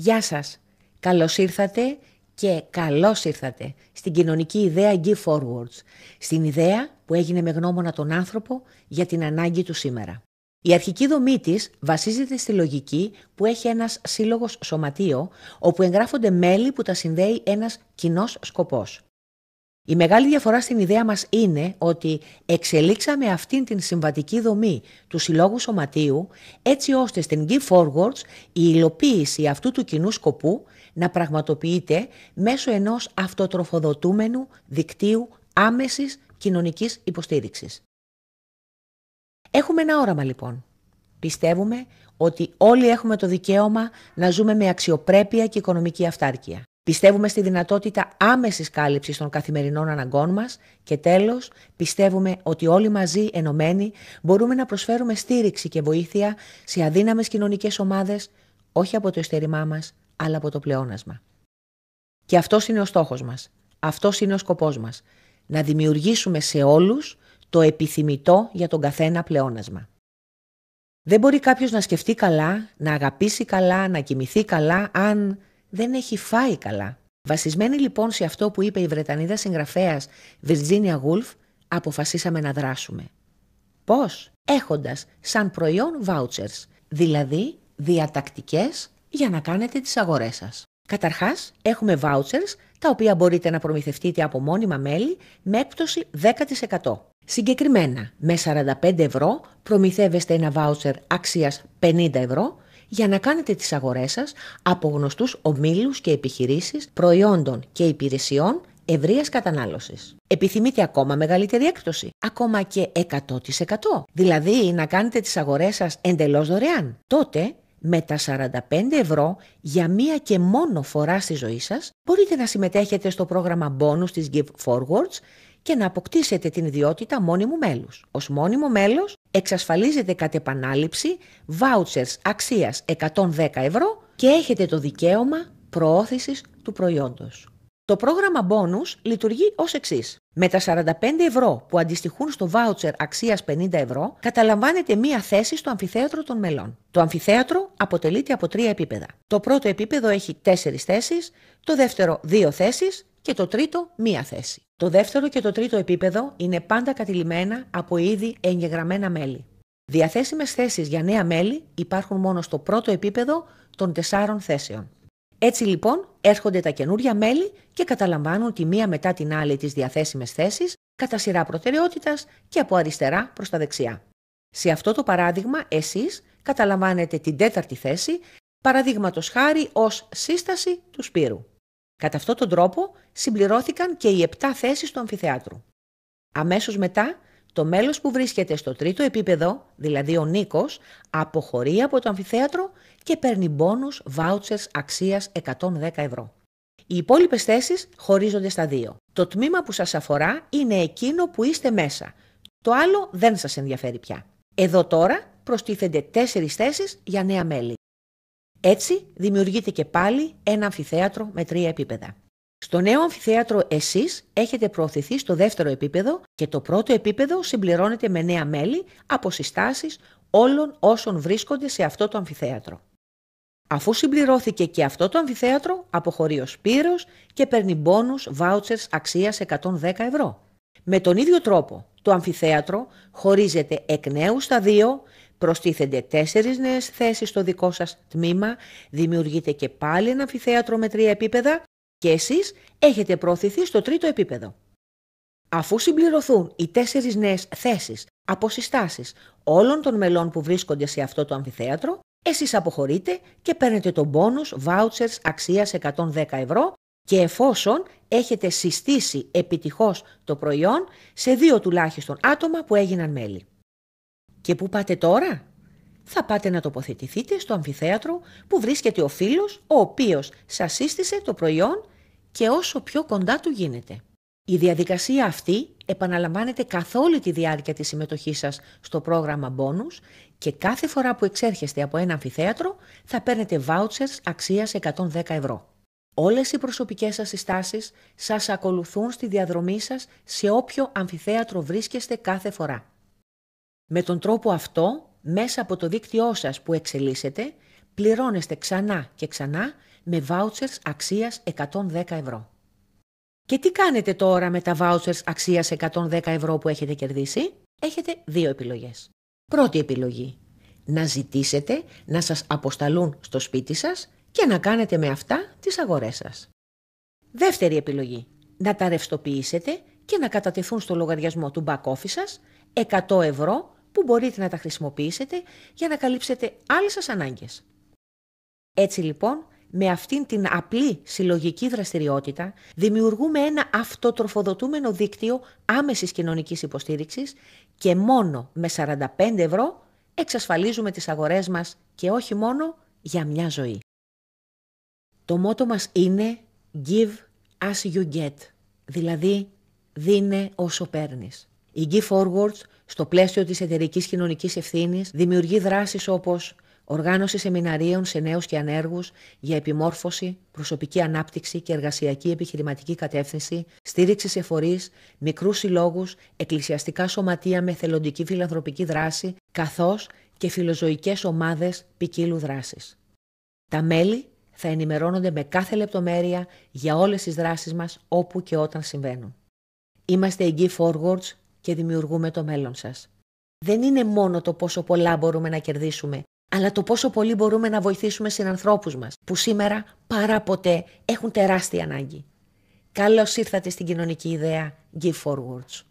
Γεια σας. Καλώς ήρθατε και καλώς ήρθατε στην κοινωνική ιδέα Give Forwards, στην ιδέα που έγινε με γνώμονα τον άνθρωπο για την ανάγκη του σήμερα. Η αρχική δομή της βασίζεται στη λογική που έχει ένας σύλλογος σωματείο, όπου εγγράφονται μέλη που τα συνδέει ένας κοινός σκοπός. Η μεγάλη διαφορά στην ιδέα μας είναι ότι εξελίξαμε αυτήν την συμβατική δομή του συλλόγου σωματείου, έτσι ώστε στην Give Forwards η υλοποίηση αυτού του κοινού σκοπού να πραγματοποιείται μέσω ενός αυτοτροφοδοτούμενου δικτύου άμεσης κοινωνικής υποστήριξης. Έχουμε ένα όραμα λοιπόν. Πιστεύουμε ότι όλοι έχουμε το δικαίωμα να ζούμε με αξιοπρέπεια και οικονομική αυτάρκεια. Πιστεύουμε στη δυνατότητα άμεσης κάλυψης των καθημερινών αναγκών μας και τέλος, πιστεύουμε ότι όλοι μαζί ενωμένοι μπορούμε να προσφέρουμε στήριξη και βοήθεια σε αδύναμες κοινωνικές ομάδες, όχι από το ειστέρημά μας, αλλά από το πλεόνασμα. Και αυτός είναι ο στόχος μας. Αυτός είναι ο σκοπός μας. Να δημιουργήσουμε σε όλους το επιθυμητό για τον καθένα πλεόνασμα. Δεν μπορεί κάποιος να σκεφτεί καλά, να αγαπήσει καλά, να κοιμηθεί καλά, αν δεν έχει φάει καλά. Βασισμένοι λοιπόν σε αυτό που είπε η Βρετανίδα συγγραφέας Virginia Woolf, αποφασίσαμε να δράσουμε. Πώς? Έχοντας σαν προϊόν vouchers, δηλαδή διατακτικές για να κάνετε τις αγορές σας. Καταρχάς, έχουμε vouchers, τα οποία μπορείτε να προμηθευτείτε από μόνιμα μέλη με έκπτωση 10%. Συγκεκριμένα, με 45 ευρώ προμηθεύεστε ένα voucher αξίας 50 ευρώ για να κάνετε τις αγορές σας από γνωστούς ομίλους και επιχειρήσεις προϊόντων και υπηρεσιών ευρείας κατανάλωσης. Επιθυμείτε ακόμα μεγαλύτερη έκπτωση, ακόμα και 100%, δηλαδή να κάνετε τις αγορές σας εντελώς δωρεάν. Τότε, με τα 45 ευρώ για μία και μόνο φορά στη ζωή σας, μπορείτε να συμμετέχετε στο πρόγραμμα bonus της Give Forwards και να αποκτήσετε την ιδιότητα μόνιμου μέλους. Ως μόνιμο μέλος εξασφαλίζετε κατ' επανάληψη vouchers αξίας 110 ευρώ και έχετε το δικαίωμα προώθησης του προϊόντος. Το πρόγραμμα bonus λειτουργεί ως εξής. Με τα 45 ευρώ που αντιστοιχούν στο voucher αξίας 50 ευρώ, καταλαμβάνετε μία θέση στο αμφιθέατρο των μελών. Το αμφιθέατρο αποτελείται από 3 επίπεδα. Το πρώτο επίπεδο έχει 4 θέσεις, το δεύτερο 2 θέσεις και το τρίτο 1 θέση. Το δεύτερο και το τρίτο επίπεδο είναι πάντα κατηλημένα από ήδη εγγεγραμμένα μέλη. Διαθέσιμες θέσεις για νέα μέλη υπάρχουν μόνο στο πρώτο επίπεδο των 4 θέσεων. Έτσι λοιπόν έρχονται τα καινούρια μέλη και καταλαμβάνουν τη μία μετά την άλλη τις διαθέσιμες θέσεις κατά σειρά προτεραιότητας και από αριστερά προς τα δεξιά. Σε αυτό το παράδειγμα εσείς καταλαμβάνετε την 4η θέση, παραδείγματος χάρη ως σύσταση του Σπύρου. Κατά αυτόν τον τρόπο συμπληρώθηκαν και οι 7 θέσεις του αμφιθεάτρου. Αμέσως μετά, το μέλος που βρίσκεται στο τρίτο επίπεδο, δηλαδή ο Νίκος, αποχωρεί από το αμφιθέατρο και παίρνει μπόνους vouchers αξίας 110 ευρώ. Οι υπόλοιπες θέσεις χωρίζονται στα 2. Το τμήμα που σας αφορά είναι εκείνο που είστε μέσα. Το άλλο δεν σας ενδιαφέρει πια. Εδώ τώρα προστίθενται 4 θέσεις για νέα μέλη. Έτσι δημιουργείται και πάλι ένα αμφιθέατρο με 3 επίπεδα. Στο νέο αμφιθέατρο εσείς έχετε προωθηθεί στο δεύτερο επίπεδο και το πρώτο επίπεδο συμπληρώνεται με νέα μέλη από συστάσεις όλων όσων βρίσκονται σε αυτό το αμφιθέατρο. Αφού συμπληρώθηκε και αυτό το αμφιθέατρο, αποχωρεί ο Σπύρος και παίρνει μπόνους vouchers αξίας 110 ευρώ. Με τον ίδιο τρόπο, το αμφιθέατρο χωρίζεται εκ νέου στα 2, προστίθενται 4 νέες θέσεις στο δικό σας τμήμα, δημιουργείται και πάλι ένα αμφιθέατρο με 3 επίπεδα και εσείς έχετε προωθηθεί στο τρίτο επίπεδο. Αφού συμπληρωθούν οι 4 νέες θέσεις από συστάσεις όλων των μελών που βρίσκονται σε αυτό το αμφιθέατρο, εσείς αποχωρείτε και παίρνετε το μπόνους vouchers αξίας 110 ευρώ και εφόσον έχετε συστήσει επιτυχώς το προϊόν σε 2 τουλάχιστον άτομα που έγιναν μέλη. Και πού πάτε τώρα? Θα πάτε να τοποθετηθείτε στο αμφιθέατρο που βρίσκεται ο φίλος ο οποίος σας σύστησε το προϊόν και όσο πιο κοντά του γίνεται. Η διαδικασία αυτή επαναλαμβάνεται καθ' όλη τη διάρκεια της συμμετοχής σας στο πρόγραμμα bonus και κάθε φορά που εξέρχεστε από ένα αμφιθέατρο θα παίρνετε vouchers αξίας 110 ευρώ. Όλες οι προσωπικές σας συστάσεις σας ακολουθούν στη διαδρομή σας σε όποιο αμφιθέατρο βρίσκεστε κάθε φορά. Με τον τρόπο αυτό, μέσα από το δίκτυό σας που εξελίσσετε, πληρώνεστε ξανά και ξανά με vouchers αξίας 110 ευρώ. Και τι κάνετε τώρα με τα vouchers αξίας 110 ευρώ που έχετε κερδίσει? Έχετε δύο επιλογές. Πρώτη επιλογή, να ζητήσετε να σας αποσταλούν στο σπίτι σας και να κάνετε με αυτά τις αγορές σας. Δεύτερη επιλογή, να τα ρευστοποιήσετε και να κατατεθούν στο λογαριασμό του back office σας 100 ευρώ που μπορείτε να τα χρησιμοποιήσετε για να καλύψετε άλλες σας ανάγκες. Έτσι λοιπόν, με αυτήν την απλή συλλογική δραστηριότητα δημιουργούμε ένα αυτοτροφοδοτούμενο δίκτυο άμεσης κοινωνικής υποστήριξης και μόνο με 45 ευρώ εξασφαλίζουμε τις αγορές μας και όχι μόνο για μια ζωή. Το μότο μας είναι Give as you get, δηλαδή δίνε όσο παίρνεις. Η Give Forwards, στο πλαίσιο της εταιρικής κοινωνικής ευθύνης, δημιουργεί δράσεις όπως οργάνωση σεμιναρίων σε νέους και ανέργους για επιμόρφωση, προσωπική ανάπτυξη και εργασιακή επιχειρηματική κατεύθυνση, στήριξη σε φορείς, μικρούς συλλόγους, εκκλησιαστικά σωματεία με εθελοντική φιλανθρωπική δράση, καθώς και φιλοζωικές ομάδες ποικίλου δράσης. Τα μέλη θα ενημερώνονται με κάθε λεπτομέρεια για όλες τις δράσεις μας όπου και όταν συμβαίνουν. Είμαστε η Give Forwards και δημιουργούμε το μέλλον σας. Δεν είναι μόνο το πόσο πολλά μπορούμε να κερδίσουμε, αλλά το πόσο πολύ μπορούμε να βοηθήσουμε συνανθρώπους μας, που σήμερα παρά ποτέ έχουν τεράστια ανάγκη. Καλώς ήρθατε στην κοινωνική ιδέα Give Forwards.